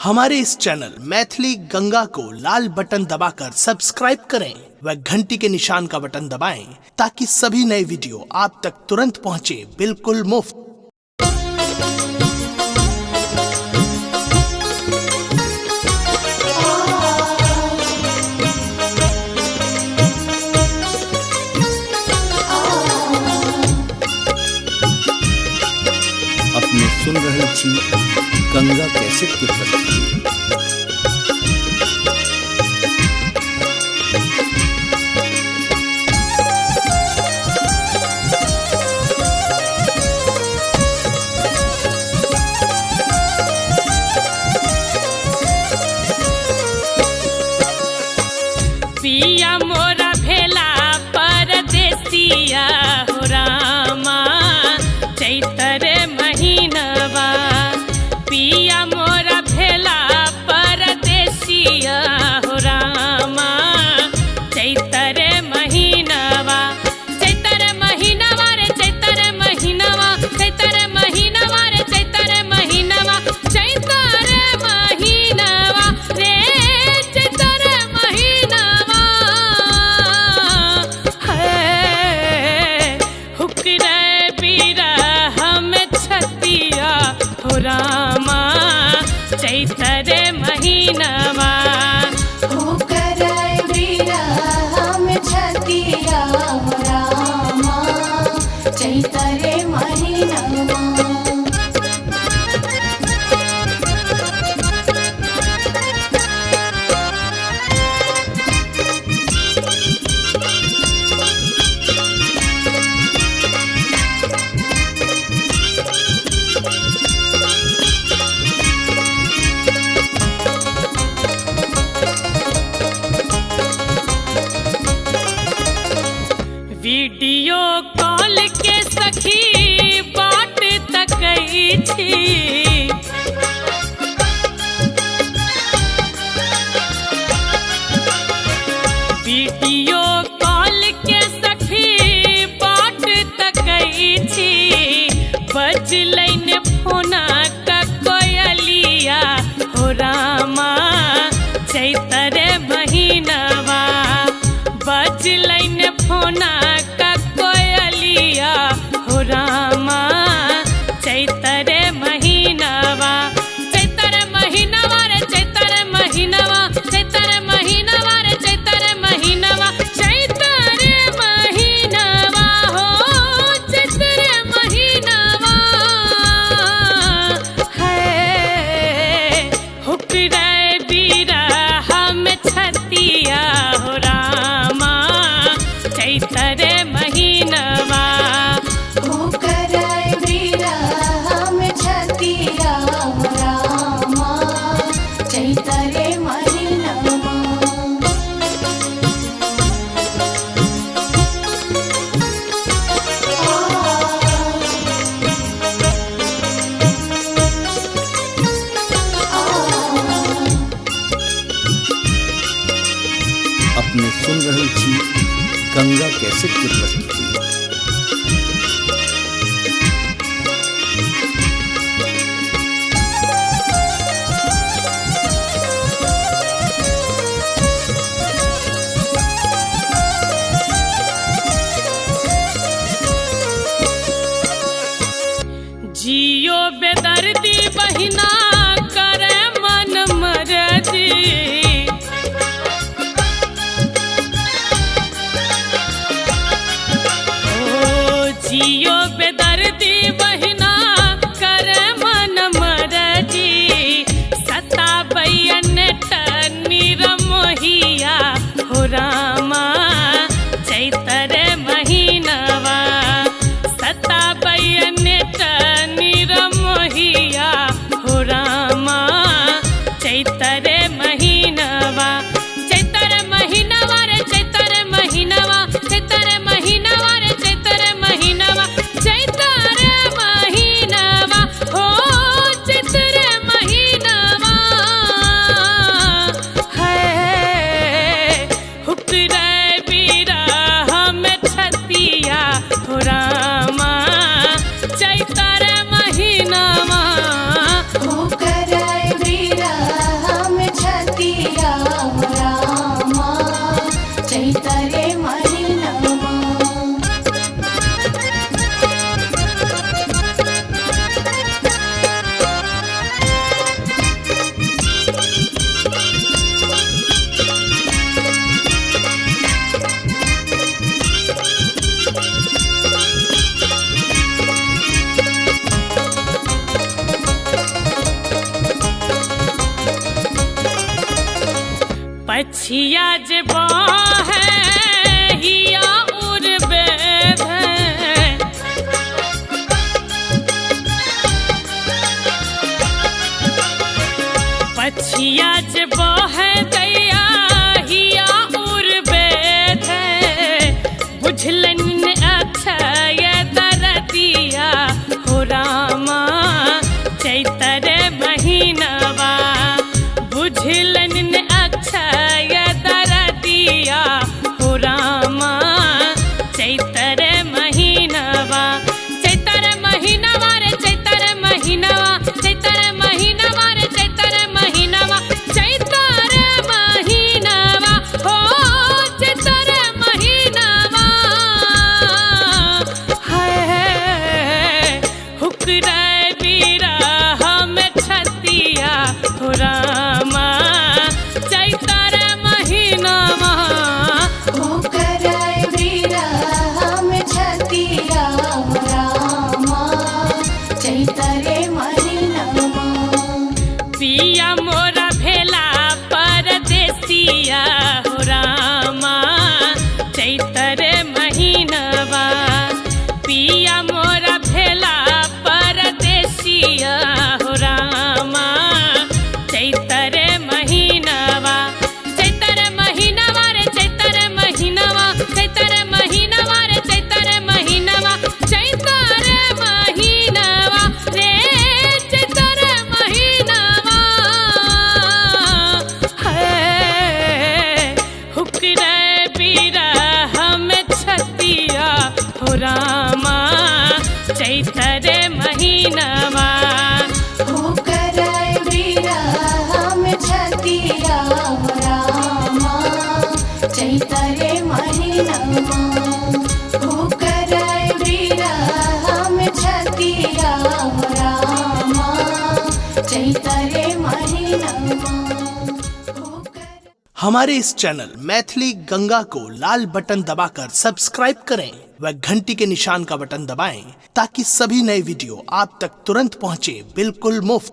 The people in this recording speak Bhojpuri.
हमारे इस चैनल मैथिली गंगा को लाल बटन दबाकर सब्सक्राइब करें व घंटी के निशान का बटन दबाएं ताकि सभी नए वीडियो आप तक तुरंत पहुंचे बिल्कुल मुफ्त। अपने सुन रहे छी गंगा कैसेट के प्रस्तुति। पिया मोरा भेला परदेसिया हो रामा चैतर महीनवा। पिया मोरा भेला परदेसिया हो रामा चैतर महीनवा। चैतर महीनवा रे चैतर महीनवा, चैतर महीनवा रे चैतर महीनवा, चैतर महीनवा रे चैतर महीनवा। हुक्र बिरह में छतिया हो रामा चैतर महीनवा। हुक्र बिरह में छतिया हो रामा चैतर महीनवा। वीडियो कॉल के सखी बाट तकई छी। वीडियो कॉल के सखी बाट तकई छी। बजलैन फोना का कोयलिया हो रामा चैतर महीनवा। बजलैन फोना का कोयलिया हो रामा चैतर महीनवा। चैतर महीनवा रे चैतर महीनवा, चैतर महीनवा रे चैतर महीनवा, चैतर महीनवा हो चैतर महीनवा। है हुक्र बिरह में छतिया हो रामा चैतर महीनवा। हुक्र बिरह में छतिया हो रामा चैतर महीनवा। अपने सुन रहे छी गंगा कैसेट के प्रस्तुति। जियो बेदर्दी बहिना करे मन मरजी। पछिया जे बहे हिया उड़बे पछिया जे बहे दैया हिया उड़बे बुझलन अक्षय दरदिया हो रामा चैतर महीनवा बुझलन अक्षय दरदिया हो रामा चैतर महीनवा चैतर महीनवा रे चैतर महीनवा चैतर महीनवा रे चैतर महीनवा चैतर महीनवा हो चैतर महीनवा है हुक्रा बीरा हम छतिया हो रामा चैतर महीनवा होकर विरह में छतिया हो रामा चैतरे महीनवा पिया मोरा भेला परदेसिया हो रामा चैतर महीनवा पिया मोरा भेला परदेसिया हो रामा चैतर महीनवा चैतर महीनवा रे चैतर महीनवा चैतर महीनवा रे चैतर महीनवा चैतर महीनवा रे चैतर महीनवा है हुक्रा बिरह में छतिया हो रामा चैतर महीनवा होकर विरह में छतिया हो रामा चैतरे महीनवा होकर विरह में छतिया हो रामा चैतरे महीनवा हमारे इस चैनल मैथिली गंगा को लाल बटन दबाकर सब्सक्राइब करें व घंटी के निशान का बटन दबाएं ताकि सभी नए वीडियो आप तक तुरंत पहुंचे बिल्कुल मुफ्त।